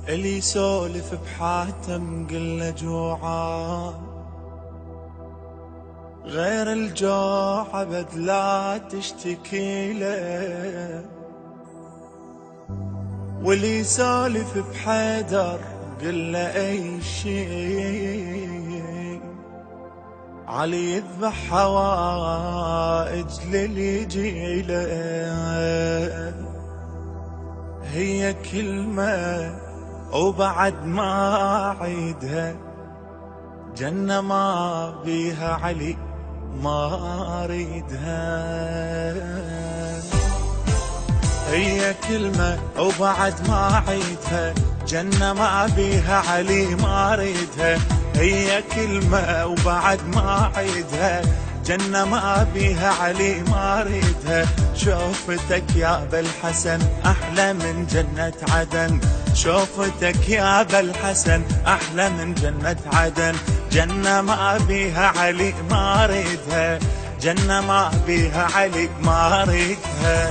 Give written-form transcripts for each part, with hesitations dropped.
اللي يسولف بحاتم قله جوعان، غير الجوع عبد لا تشتكي له. واللي يسولف بحيدر قله اي شي، علي يذبح حوائج للي يجيله. هي كلمة وبعد ما عيدها، جنة ما بيها علي ما اريدها. هي كلمة وبعد ما عيدها، جنة ما بيها علي ما اريدها. هي كلمة وبعد ما عيدها، جنة ما بيها علي ما اريدها. شوفتك يا ابا الحسن احلى من جنة عدن، شوفتك يا ابا الحسن احلى من جنة عدن. جنة ما بيها علي ما اريدها، جنة ما بيها علي ما اريدها.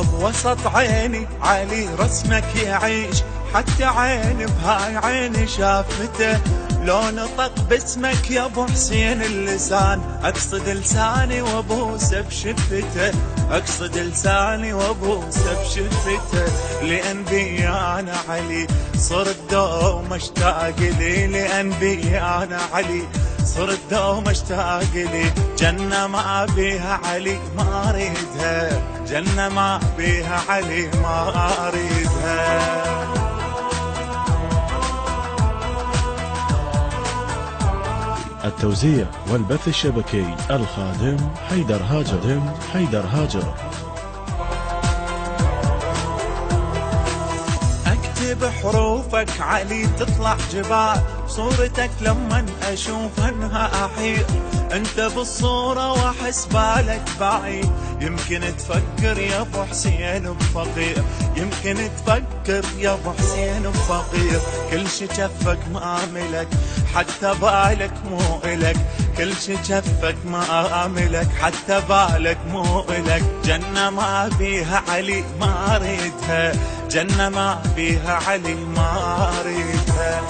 بوسط عيني علي رسمك يعيش، حتى عيني بهاي عيني شافته. لو نطق باسمك يا ابو حسين اللسان، اقصد لساني وابوسه بشفته، اقصد لساني وابوسه بشفته. لان بي انا علي صرت دوم اشتاق لي، لان بي انا علي صرت دوم اشتاق لي. جنة ما بيها علي ما اريدها، جنة ما بيها علي ما اريدها. التوزيع والبث الشبكي الخادم حيدر هاجر. اكتب حروفك علي تطلع جبال، صورتك لما اشوفها انها احير. انت بالصورة واحس بالك بعيد، يمكن تفكر يا ابو حسين بفقير، يمكن تفكر يا ابو حسين بفقير. كل شي جفك ما ملك حتى بالك مو الك، كل شي جفك ما ملك حتى بالك مو الك. جنة ما بيها علي ما اريدها، جنة ما بيها علي ما اريدها.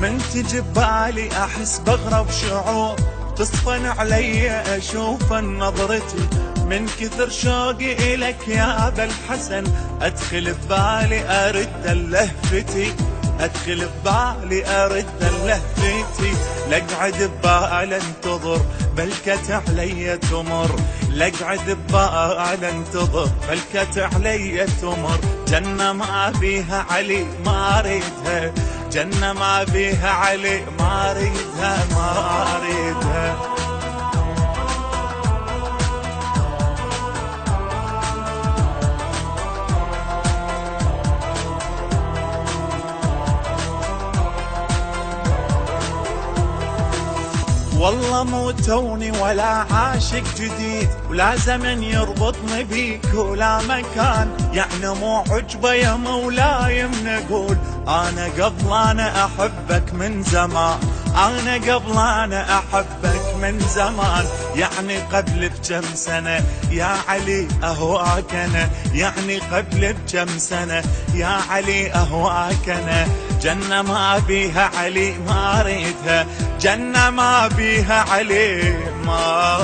من تجي ببالي احس بغرب شعور، تصفن علي اشوف نظرتي. من كثر شوقي الك يا ابا الحسن، ادخل ببالي ارد لهفتي، ادخل ببالي ارد لهفتي. لاقعد ببالي انتظر بلكت علي تمر، لاقعد ببالي انتظر بلكت علي تمر. جنة ما بيها علي ما اريدها، جنة ما بيها علي ما اريدها ما اريدها. والله مو توني ولا عاشق جديد، ولا زمن يربطني بيك ولا مكان. يعني مو عجبه يا مولاي من اقول انا قبل انا احبك من زمان، انا قبل انا احبك من زمان. يعني قبل بكم سنة يا علي اهواك انا، يعني قبل بكم سنة يا علي اهواك انا. جنة ما بيها علي ما اريدها، جنة ما بيها علي ما